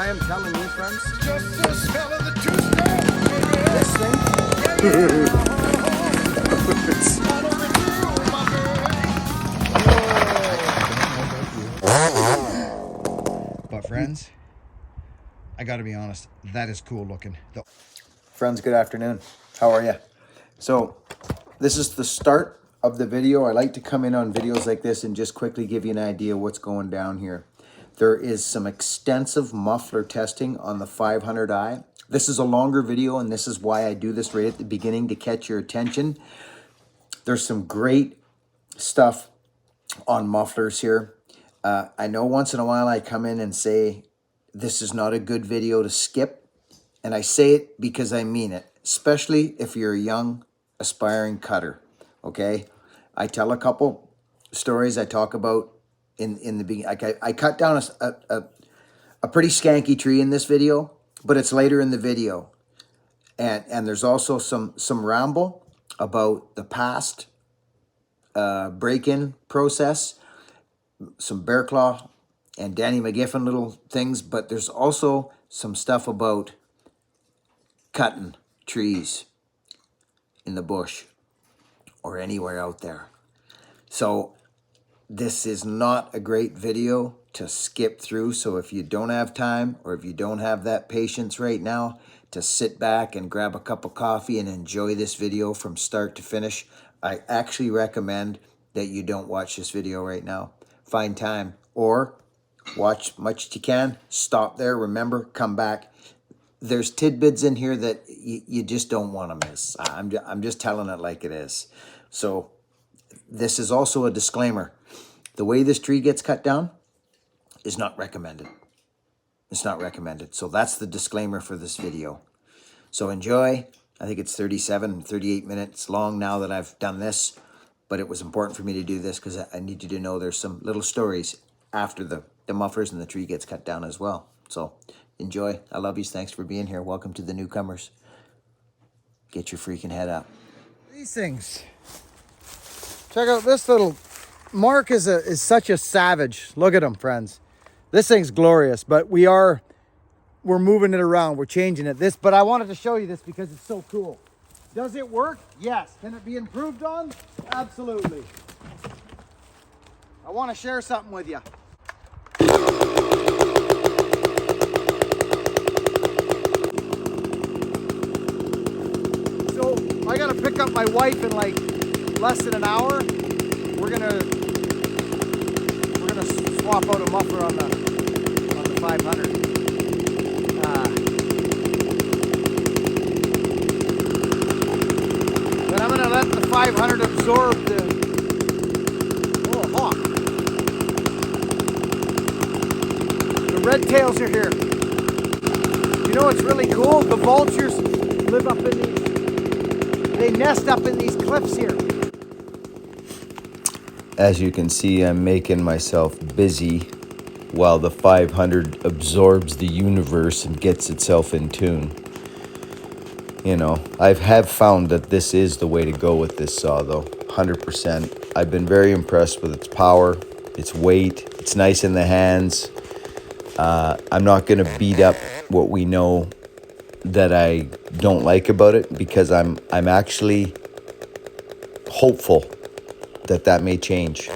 I am telling you, friends, Just the smell of the two-step. this thing. But friends, I gotta be honest, that is cool looking. Friends, good afternoon. How are you? So, this is the start of the video. I like to come in on videos like this and just quickly give you an idea what's going down here. There is some extensive muffler testing on the 500i. This is a longer video, and this is why I do this right at the beginning to catch your attention. There's some great stuff on mufflers here. I know once in a while I come in and say, this is not a good video to skip. And I say it because I mean it, especially if you're a young, aspiring cutter, okay? I tell a couple stories I talk about in the beginning. I cut down a pretty skanky tree in this video, but it's later in the video. And there's also some ramble about the past break-in process, some bear claw and Danny McGiffin little things, but there's also some stuff about cutting trees in the bush or anywhere out there. So this is not a great video to skip through. So if you don't have time, or if you don't have that patience right now to sit back and grab a cup of coffee and enjoy this video from start to finish, I actually recommend that you don't watch this video right now. Find time, or watch much as you can, stop there, remember, come back. There's tidbits in here that you just don't want to miss. I'm just telling it like it is. So this is also a disclaimer. The way this tree gets cut down is not recommended. It's not recommended. So that's the disclaimer for this video. So enjoy. I think it's 38 minutes long now that I've done this, but it was important for me to do this because I need you to know there's some little stories after the mufflers and the tree gets cut down as well. So enjoy. I love you. Thanks for being here. Welcome to the newcomers. Get your freaking head up. These things. Check out this little... Mark is such a savage. Look at him, friends. This thing's glorious, but we're moving it around. We're changing it. But I wanted to show you this because it's so cool. Does it work? Yes. Can it be improved on? Absolutely. I want to share something with you. So I got to pick up my wife in like less than an hour. We're gonna swap out a muffler on the 500. Then I'm gonna let the 500 absorb the... Oh, hawk. The red tails are here. You know what's really cool? The vultures live up in these... They nest up in these cliffs here. As you can see, I'm making myself busy while the 500 absorbs the universe and gets itself in tune. You know, I have found that this is the way to go with this saw, though, 100%. I've been very impressed with its power, its weight. It's nice in the hands. I'm not going to beat up what we know that I don't like about it, because I'm actually hopeful that may change.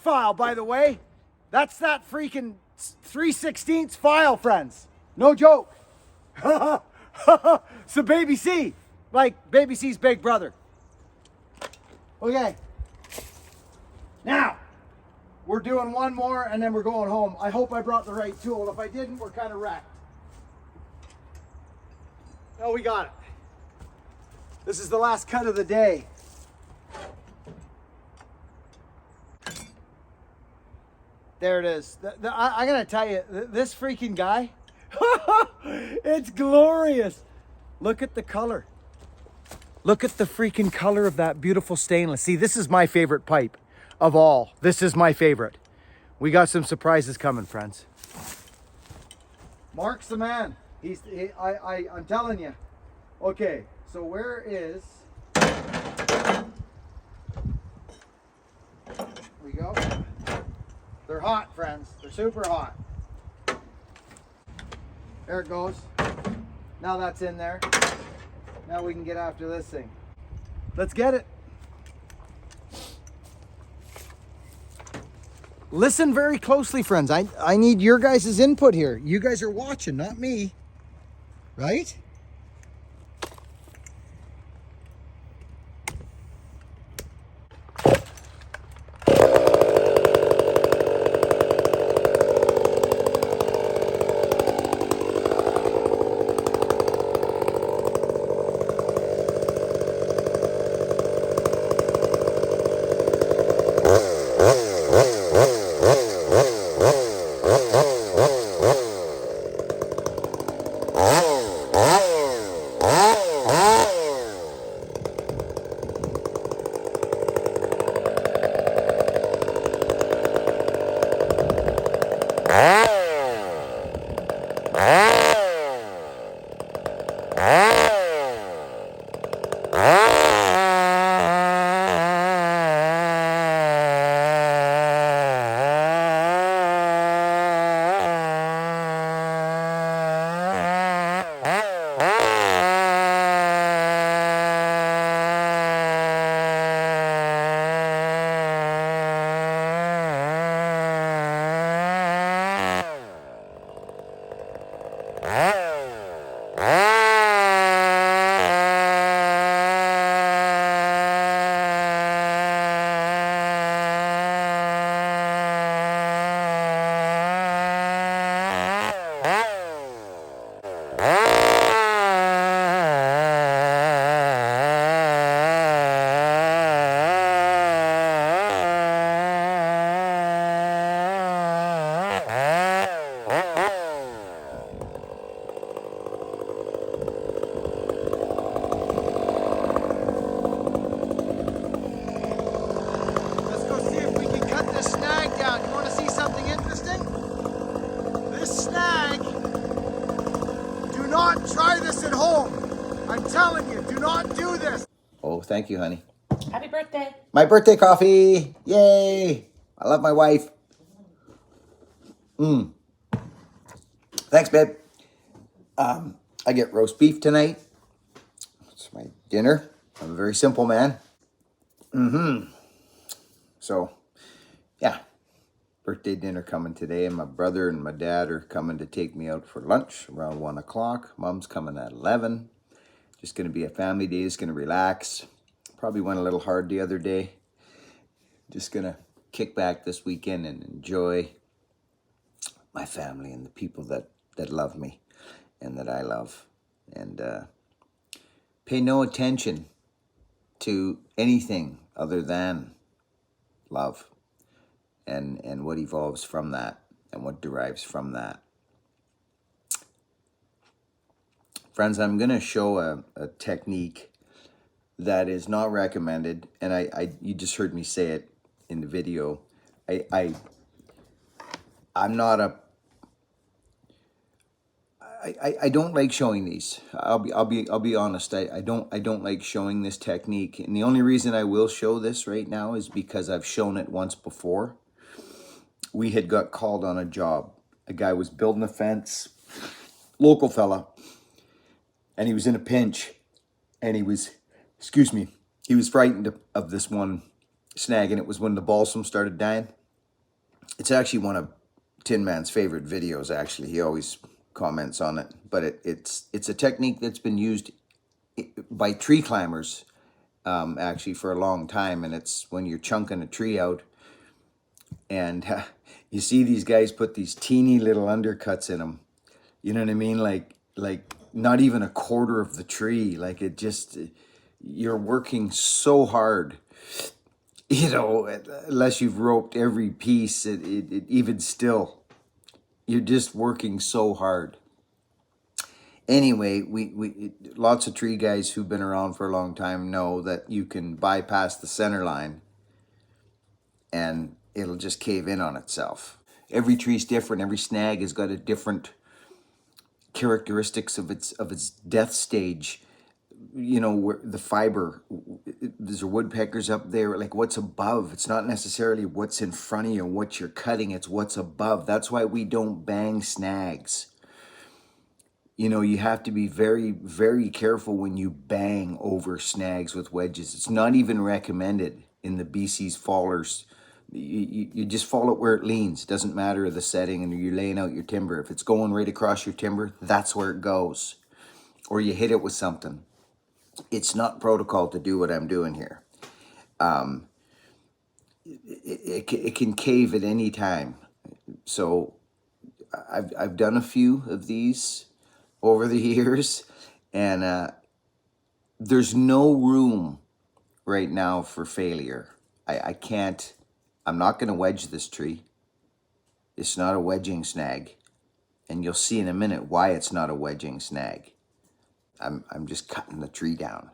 file, by the way. That's that freaking 3/16 file, friends. No joke. So baby C, like baby C's big brother. Okay. Now, we're doing one more and then we're going home. I hope I brought the right tool. If I didn't, we're kind of wrecked. Oh, we got it. This is the last cut of the day. There it is. I gotta tell you, this freaking guy, it's glorious. Look at the color. Look at the freaking color of that beautiful stainless. See, this is my favorite pipe of all. This is my favorite. We got some surprises coming, friends. Mark's the man. I'm telling you. Okay, so where is... we go. They're hot, friends. They're super hot. There it goes. Now that's in there. Now we can get after this thing. Let's get it. Listen very closely, friends. I need your guys' input here. You guys are watching, not me. Right? Oh, thank you, honey. Happy birthday. My birthday coffee. Yay. I love my wife. Thanks, babe. I get roast beef tonight. It's my dinner. I'm a very simple man. So, yeah. Birthday dinner coming today, and my brother and my dad are coming to take me out for lunch around 1 o'clock. Mom's coming at 11. Just going to be a family day. Just going to relax. Probably went a little hard the other day. Just going to kick back this weekend and enjoy my family and the people that love me and that I love. And pay no attention to anything other than love and what evolves from that and what derives from that. Friends, I'm going to show a technique that is not recommended, and you just heard me say it in the video. I'm not a I don't like showing these. I'll be honest. I don't like showing this technique, and the only reason I will show this right now is because I've shown it once before. We had got called on a job. A guy was building a fence, local fella, and he was in a pinch, and he was frightened of this one snag, and it was when the balsam started dying. It's actually one of Tin Man's favorite videos. Actually, he always comments on it. But it's a technique that's been used by tree climbers actually for a long time, and it's when you're chunking a tree out, and you see these guys put these teeny little undercuts in them. You know what I mean? Like not even a quarter of the tree. Like it just, you're working so hard. You know, unless you've roped every piece, even still, you're just working so hard. Anyway, we lots of tree guys who've been around for a long time know that you can bypass the center line and it'll just cave in on itself. Every tree's different. Every snag has got a different characteristics of its death stage. You know, where the fiber, there's woodpeckers up there, like what's above. It's not necessarily what's in front of you, what you're cutting, it's what's above. That's why we don't bang snags. You know, you have to be very, very careful when you bang over snags with wedges. It's not even recommended in the BC's fallers. You just fall it where it leans. It doesn't matter the setting, and you're laying out your timber. If it's going right across your timber, that's where it goes. Or you hit it with something. It's not protocol to do what I'm doing here. It can cave at any time. So I've done a few of these over the years, and there's no room right now for failure. I can't, I'm not going to wedge this tree. It's not a wedging snag, and you'll see in a minute why it's not a wedging snag. I'm just cutting the tree down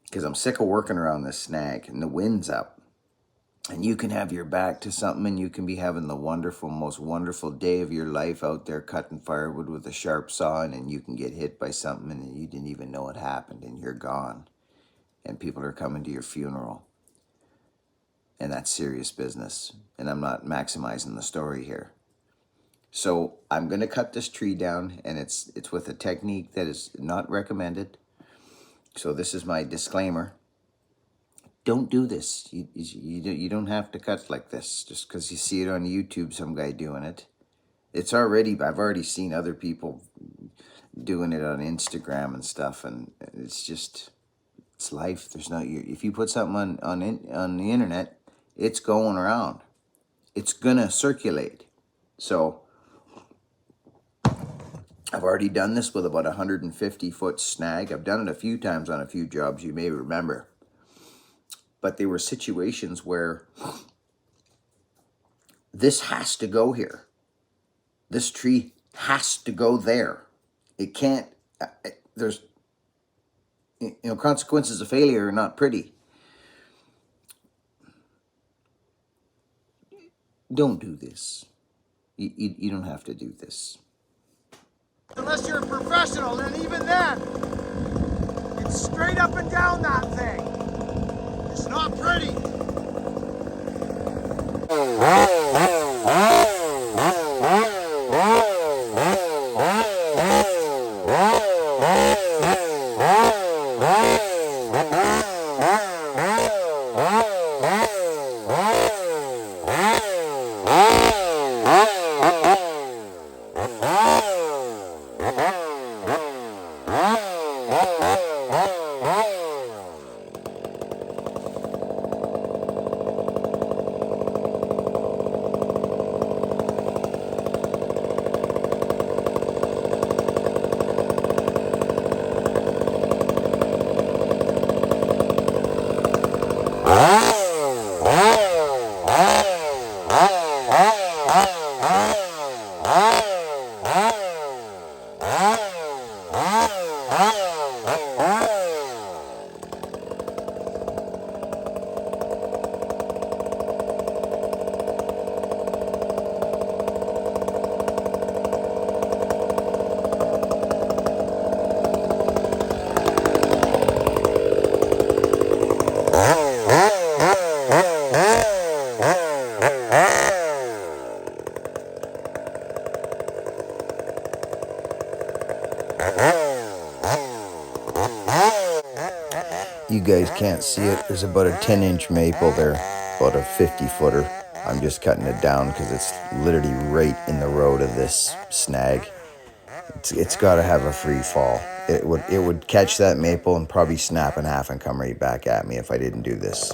because I'm sick of working around this snag, and the wind's up. And you can have your back to something, and you can be having the wonderful, most wonderful day of your life out there cutting firewood with a sharp saw, and you can get hit by something and you didn't even know it happened, and you're gone. And people are coming to your funeral. And that's serious business. And I'm not maximizing the story here. So I'm going to cut this tree down, and it's with a technique that is not recommended. So this is my disclaimer. Don't do this. You don't have to cut like this just because you see it on YouTube, some guy doing it. I've already seen other people doing it on Instagram and stuff, and it's life. If you put something on the internet, it's going around. It's gonna circulate. So I've already done this with about 150-foot snag. I've done it a few times on a few jobs, you may remember. But there were situations where this has to go here. This tree has to go there. It can't, there's, consequences of failure are not pretty. Don't do this. You don't have to do this. Unless you're a professional, and even then, it's straight up and down that thing. It's not pretty. You guys can't see it. There's about a 10-inch maple there, about a 50-footer. I'm just cutting it down because it's literally right in the road of this snag. It's got to have a free fall. It would catch that maple and probably snap in half and come right back at me if I didn't do this.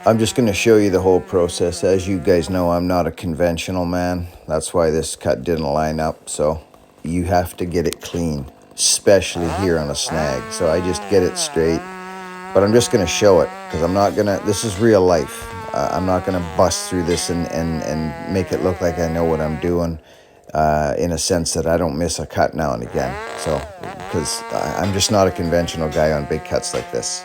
I'm just going to show you the whole process. As you guys know, I'm not a conventional man. That's why this cut didn't line up. So you have to get it clean, especially here on a snag. So I just get it straight. But I'm just going to show it because I'm not going to, this is real life. I'm not going to bust through this and make it look like I know what I'm doing in a sense that I don't miss a cut now and again. So, because I'm just not a conventional guy on big cuts like this.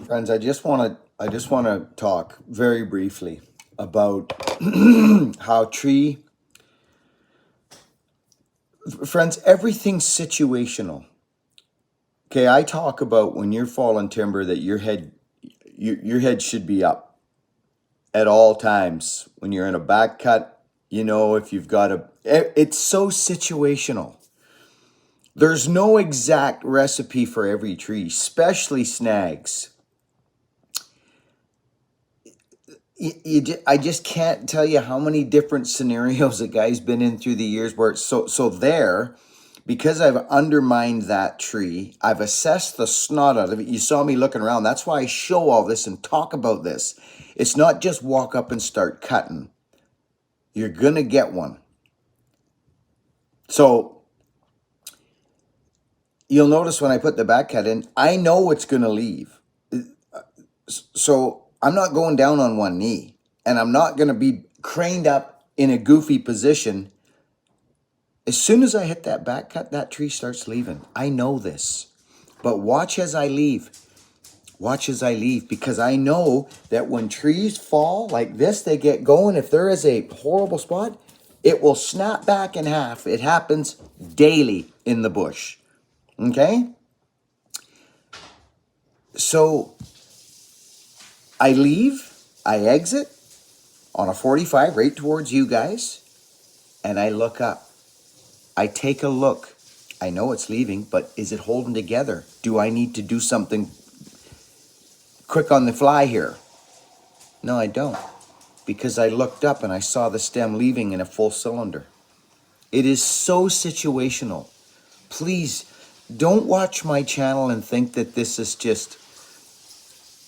Friends, I just want to talk very briefly about how friends, everything's situational. Okay, I talk about when you're falling timber that your head should be up at all times. When you're in a back cut, if you've got it's so situational. There's no exact recipe for every tree, especially snags. I just can't tell you how many different scenarios a guy's been in through the years where it's so there, because I've undermined that tree, I've assessed the snot out of it. You saw me looking around. That's why I show all this and talk about this. It's not just walk up and start cutting. You're going to get one. So you'll notice when I put the back cut in, I know it's going to leave. So I'm not going down on one knee, and I'm not going to be craned up in a goofy position. As soon as I hit that back cut, that tree starts leaving. I know this. But watch as I leave. Watch as I leave, because I know that when trees fall like this, they get going. If there is a horrible spot, it will snap back in half. It happens daily in the bush. Okay? So I leave, I exit on a 45 right towards you guys, and I look up. I take a look. I know it's leaving, but is it holding together? Do I need to do something quick on the fly here? No, I don't, because I looked up and I saw the stem leaving in a full cylinder. It is so situational. Please don't watch my channel and think that this is just,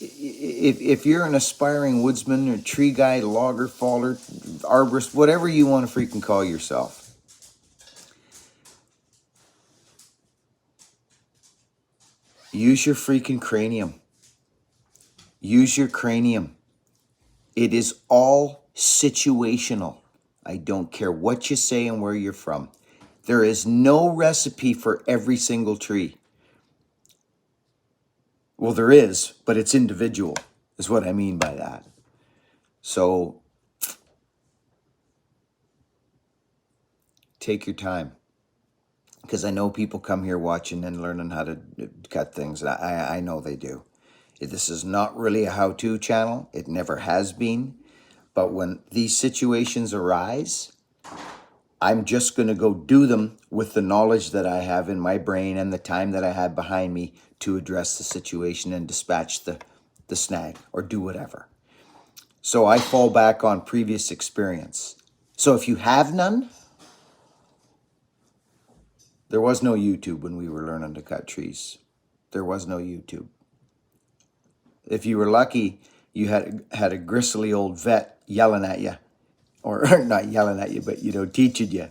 if you're an aspiring woodsman or tree guy, logger, faller, arborist, whatever you want to freaking call yourself, use your freaking cranium. Use your cranium. It is all situational. I don't care what you say and where you're from. There is no recipe for every single tree. Well, there is, but it's individual, is what I mean by that. So take your time, because I know people come here watching and learning how to cut things. I know they do. This is not really a how-to channel. It never has been. But when these situations arise, I'm just going to go do them with the knowledge that I have in my brain and the time that I had behind me to address the situation and dispatch the snag or do whatever. So I fall back on previous experience. So if you have none, there was no YouTube when we were learning to cut trees. There was no YouTube. If you were lucky, you had a gristly old vet yelling at you, or not yelling at you, but teaching you.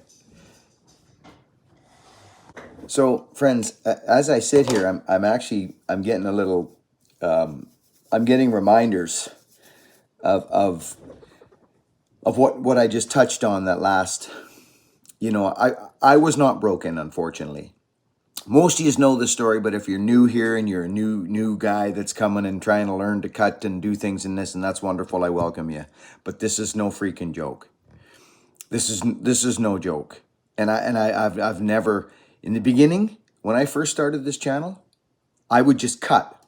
So, friends, as I sit here, I'm getting a little, I'm getting reminders of what I just touched on that last. I was not broken, unfortunately. Most of you know the story, but if you're new here and you're a new guy that's coming and trying to learn to cut and do things in this, and that's wonderful, I welcome you. But this is no freaking joke. This is no joke. And I've never, in the beginning, when I first started this channel, I would just cut.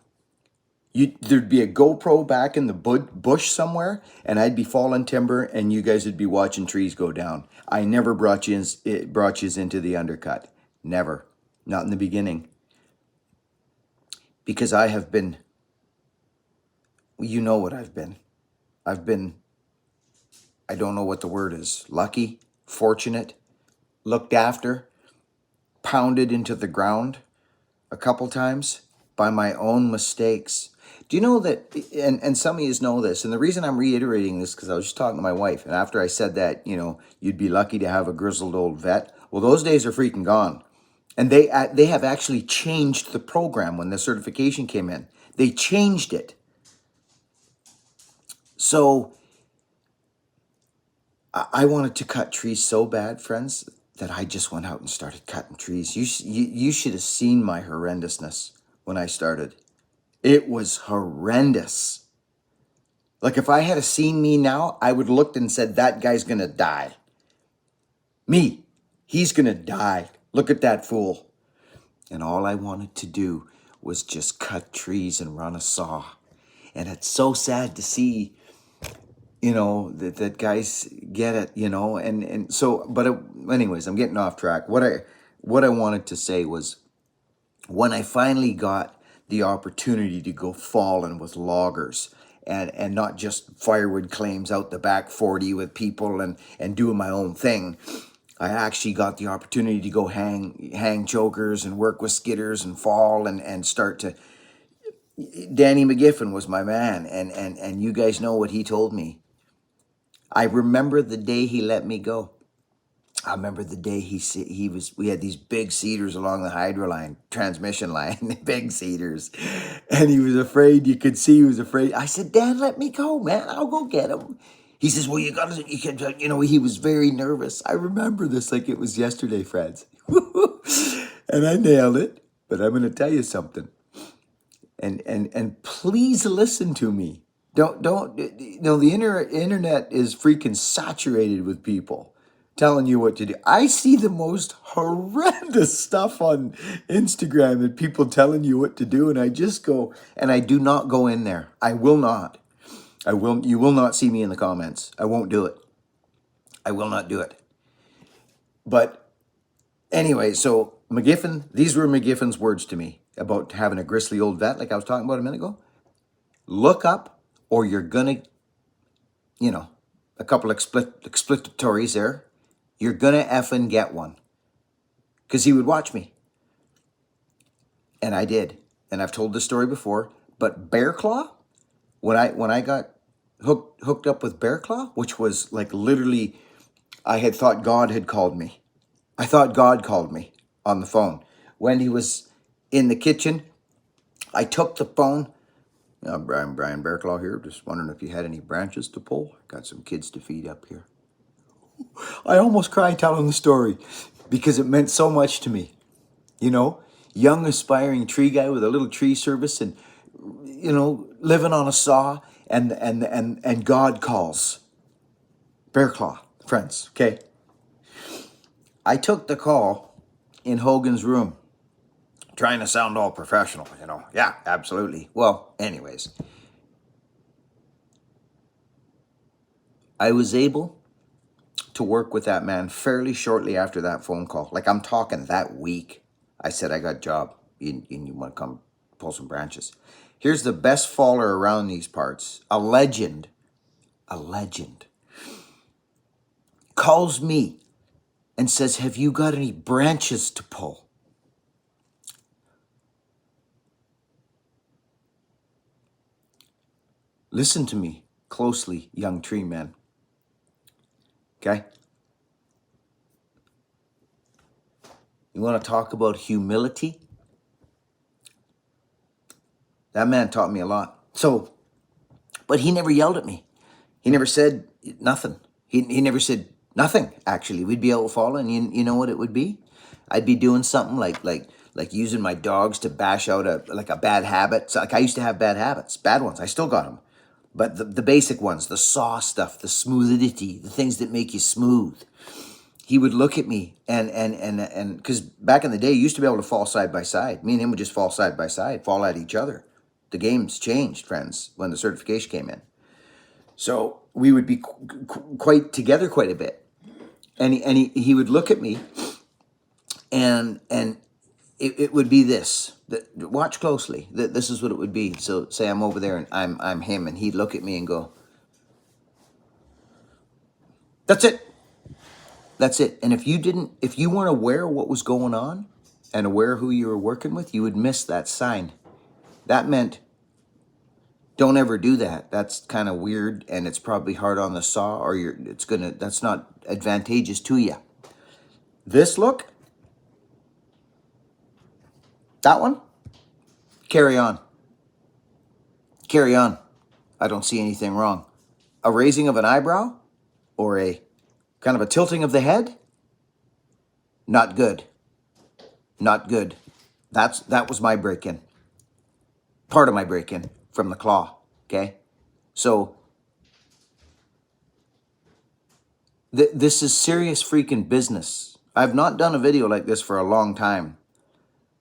There'd be a GoPro back in the bush somewhere, and I'd be falling timber, and you guys would be watching trees go down. I never brought you into the undercut. Never. Not in the beginning. Because I have been, you know what I've been. I've been, I don't know what the word is, lucky, fortunate, looked after, pounded into the ground a couple times by my own mistakes. Do you know that, and some of you know this, and the reason I'm reiterating this, because I was just talking to my wife, and after I said that, you'd be lucky to have a grizzled old vet. Well, those days are freaking gone. And they have actually changed the program when the certification came in. They changed it. So I wanted to cut trees so bad, friends, that I just went out and started cutting trees. You should have seen my horrendousness when I started. It was horrendous. Like if I had seen me now, I would have looked and said, that guy's going to die. Me, he's going to die. Look at that fool. And all I wanted to do was just cut trees and run a saw. And it's so sad to see, that guys get it, and so, but anyways, I'm getting off track. What I wanted to say was, when I finally got the opportunity to go falling with loggers and not just firewood claims out the back 40 with people and doing my own thing, I actually got the opportunity to go hang chokers and work with skidders and fall and start to. Danny McGiffin was my man, and you guys know what he told me. I remember the day he let me go. I remember the day we had these big cedars along the hydro line, transmission line, big cedars. And he was afraid, you could see he was afraid. I said, Dad, let me go, man. I'll go get him. He says, well, he was very nervous. I remember this like it was yesterday, friends. And I nailed it. But I'm going to tell you something. And please listen to me. The internet is freaking saturated with people telling you what to do. I see the most horrendous stuff on Instagram and people telling you what to do, and I just go, and I do not go in there. I will not. You will not see me in the comments. I won't do it. I will not do it. But anyway, so McGiffin, these were McGiffin's words to me about having a gristly old vet, like I was talking about a minute ago. Look up, or you're gonna, a couple explicatories there. You're gonna effing get one. Because he would watch me. And I did. And I've told this story before. But bear claw, when I got hooked up with bear claw, which was like literally, I had thought God had called me. I thought God called me on the phone. Wendy was in the kitchen. I took the phone. Brian Bearclaw here. Just wondering if you had any branches to pull. Got some kids to feed up here. I almost cried telling the story because it meant so much to me. You know, young aspiring tree guy with a little tree service, and living on a saw, and God calls. Bearclaw, friends. Okay. I took the call in Hogan's room, trying to sound all professional. Yeah, absolutely. Well, anyways, I was able to work with that man fairly shortly after that phone call. Like, I'm talking that week. I said, I got a job. You want to come pull some branches. Here's the best faller around these parts. A legend, calls me and says, have you got any branches to pull? Listen to me closely, young tree man. Okay? You want to talk about humility? That man taught me a lot. So, but he never yelled at me. He never said nothing. He never said nothing, actually. We'd be out falling. You know what it would be? I'd be doing something like using my dogs to bash out a bad habit. So, like, I used to have bad habits, bad ones. I still got them. But the basic ones, the saw stuff, the smoothity, the things that make you smooth. He would look at me and because back in the day, you used to be able to fall side by side. Me and him would just fall side by side, fall at each other. The game's changed, friends, when the certification came in. So we would be quite together quite a bit. And he would look at me and it would be this. Watch closely. This is what it would be. So say I'm over there and I'm him, and he'd look at me and go, that's it. That's it. And if you weren't aware of what was going on and aware of who you were working with, you would miss that sign. That meant, don't ever do that. That's kind of weird, and it's probably hard on the saw, or that's not advantageous to you. This look, that one, carry on. Carry on. I don't see anything wrong. A raising of an eyebrow or a kind of a tilting of the head, not good. Not good. That was my break-in. Part of my break-in from the claw, okay? So this is serious freaking business. I've not done a video like this for a long time,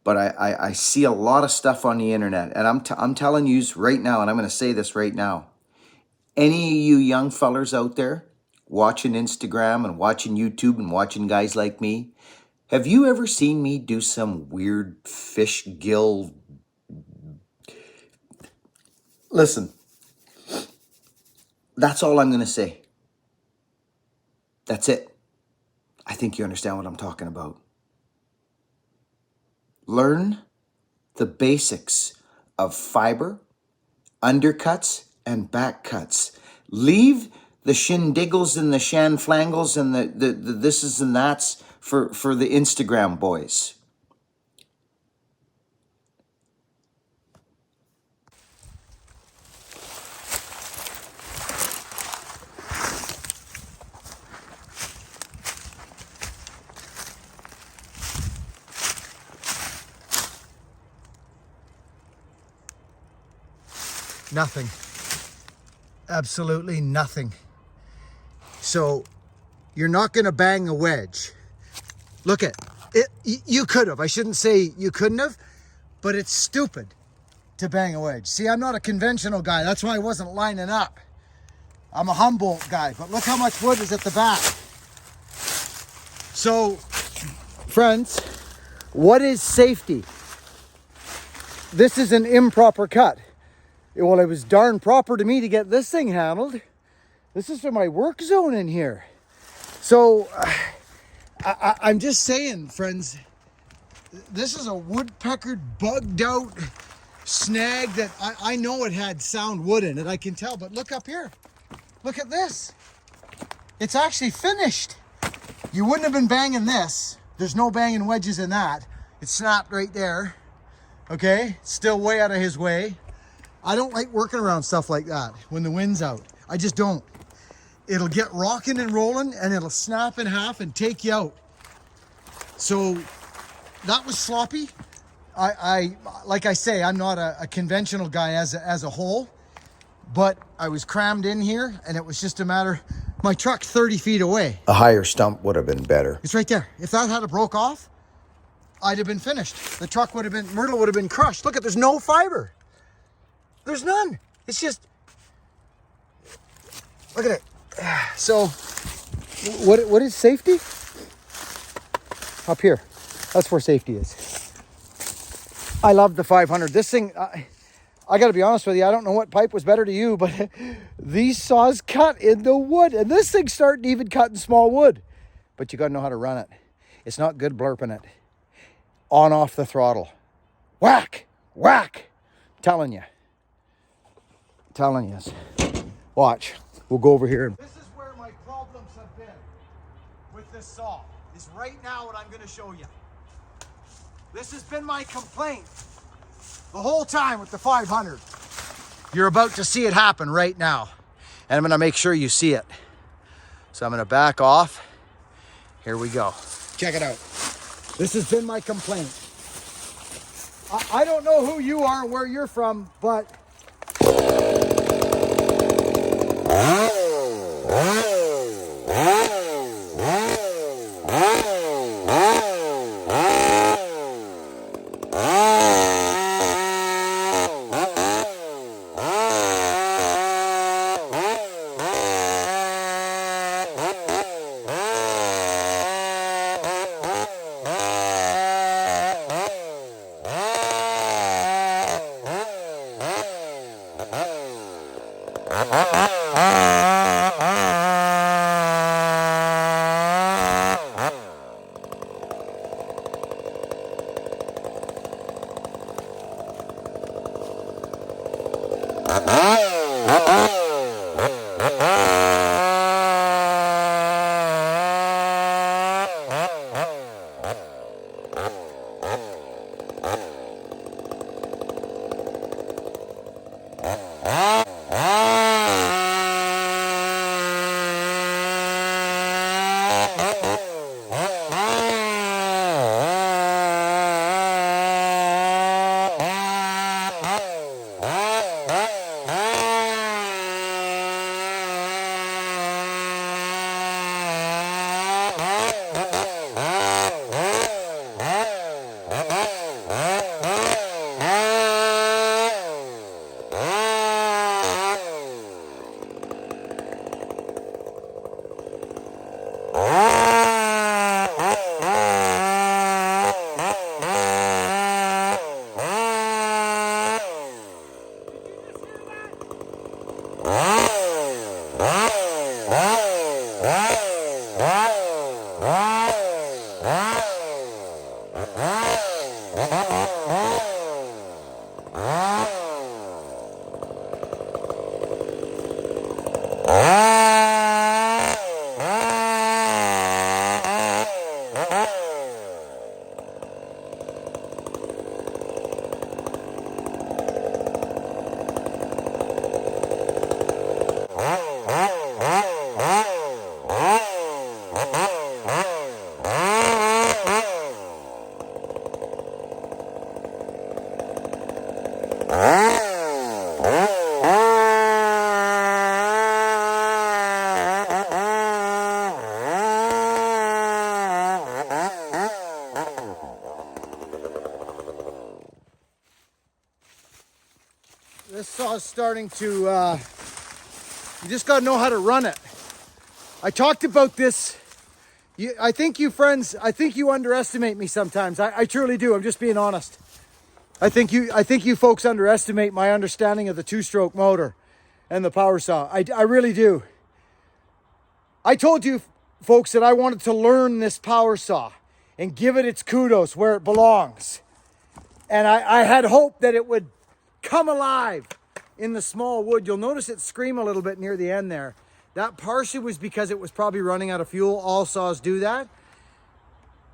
but I see a lot of stuff on the internet, and I'm telling you right now, and I'm going to say this right now. Any of you young fellers out there watching Instagram and watching YouTube and watching guys like me, have you ever seen me do some weird fish gill? Listen, that's all I'm going to say. That's it. I think you understand what I'm talking about. Learn the basics of fiber, undercuts, and back cuts. Leave the shindiggles and the shanflangles and the thises and that's for the Instagram boys. Nothing. Absolutely nothing. So you're not going to bang a wedge. Look at it. You could have. I shouldn't say you couldn't have, but it's stupid to bang a wedge. See, I'm not a conventional guy. That's why I wasn't lining up. I'm a Humboldt guy, but look how much wood is at the back. So, friends, what is safety? This is an improper cut. Well, it was darn proper to me to get this thing handled. This is for my work zone in here. So I'm just saying, friends, this is a woodpecker bugged out snag that I know it had sound wood in it, I can tell, but look up here. Look at this. It's actually finished. You wouldn't have been banging this. There's no banging wedges in that. It snapped right there. Okay, still way out of his way. I don't like working around stuff like that when the wind's out. I just don't. It'll get rocking and rolling and it'll snap in half and take you out. So that was sloppy. I like I say, I'm not a conventional guy as a whole, but I was crammed in here and it was just a matter, my truck's 30 feet away. A higher stump would have been better. It's right there. If that had broke off, I'd have been finished. The truck would have been, Myrtle would have been crushed. Look at, there's no fiber. There's none. It's just, look at it. So, what is safety? Up here. That's where safety is. I love the 500. This thing, I got to be honest with you, I don't know what pipe was better to you, but these saws cut in the wood. And this thing's starting to even cut in small wood. But you got to know how to run it. It's not good blurping it. On off the throttle. Whack! Whack! Telling you. Watch. We'll go over here. This is where my problems have been with this saw. Is right now what I'm going to show you. This has been my complaint the whole time with the 500. You're about to see it happen right now. And I'm going to make sure you see it. So I'm going to back off. Here we go. Check it out. This has been my complaint. I don't know who you are, where you're from, but this saw's starting to, you just got to know how to run it. I talked about this. I think you friends, I think you underestimate me sometimes. I truly do. I'm just being honest. I think you folks underestimate my understanding of the two-stroke motor and the power saw. I really do. I told you folks, that I wanted to learn this power saw and give it its kudos where it belongs. And I had hope that it would come alive in the small wood. You'll notice it scream a little bit near the end there. That partially was because it was probably running out of fuel. All saws do that.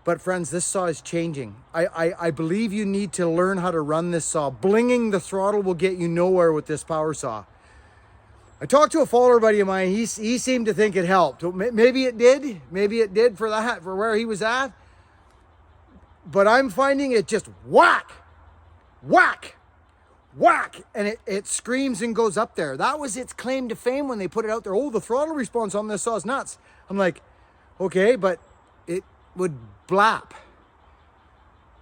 But friends, this saw is changing. I believe you need to learn how to run this saw. Blinging the throttle will get you nowhere with this power saw. I talked to a follower buddy of mine. He seemed to think it helped. Maybe it did. Maybe it did for where he was at. But I'm finding it just whack, whack, whack, and it screams and goes up there. That was its claim to fame when they put it out there. Oh, the throttle response on this saw is nuts. I'm like, okay, but it would blap.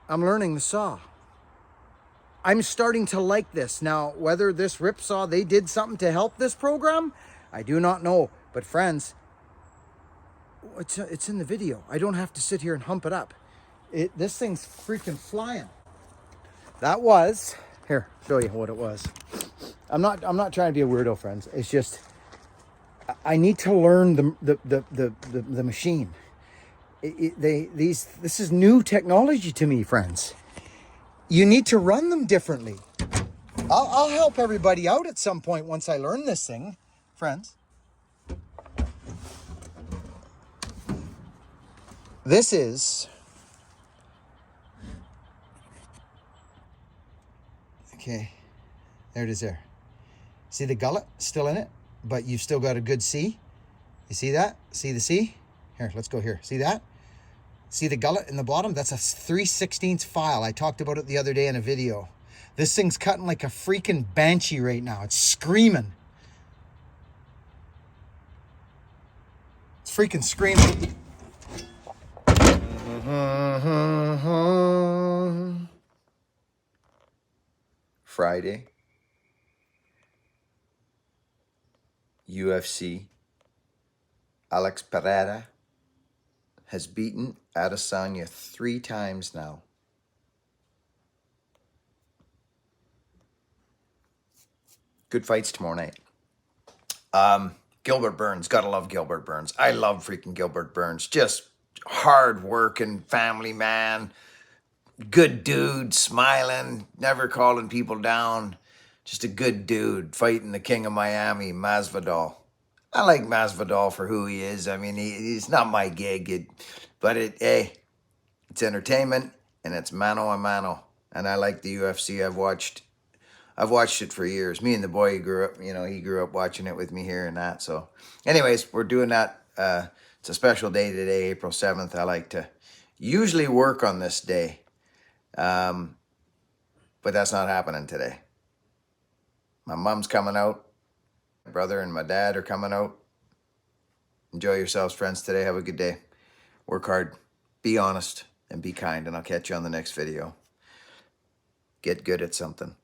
I'm learning the saw. I'm starting to like this. Now, whether this rip saw, they did something to help this program, I do not know. But friends, it's in the video. I don't have to sit here and hump it up. This thing's freaking flying. That was, here, show you what it was. I'm not trying to be a weirdo, friends. It's just, I need to learn the machine. This is new technology to me, friends. You need to run them differently. I'll help everybody out at some point once I learn this thing, friends. This is, okay, there it is there. See the gullet still in it, but you've still got a good C. You see that? See the C? Here, let's go here. See that? See the gullet in the bottom? That's a 3/16 file. I talked about it the other day in a video. This thing's cutting like a freaking banshee right now. It's screaming. It's freaking screaming. Friday, UFC, Alex Pereira has beaten Adesanya 3 times now. Good fights tomorrow night. Gilbert Burns, gotta love Gilbert Burns. I love freaking Gilbert Burns. Just hard working family man, good dude, smiling, never calling people down. Just a good dude fighting the king of Miami, Masvidal. I like Masvidal for who he is. I mean, he's not my gig, but it's entertainment and it's mano a mano. And I like the UFC. I've watched it for years. Me and the boy grew up, he grew up watching it with me here and that. So anyways, we're doing that. It's a special day today, April 7th. I like to usually work on this day. But that's not happening today. My mom's coming out. My brother and my dad are coming out. Enjoy yourselves, friends, today. Have a good day. Work hard. Be honest and be kind. And I'll catch you on the next video. Get good at something.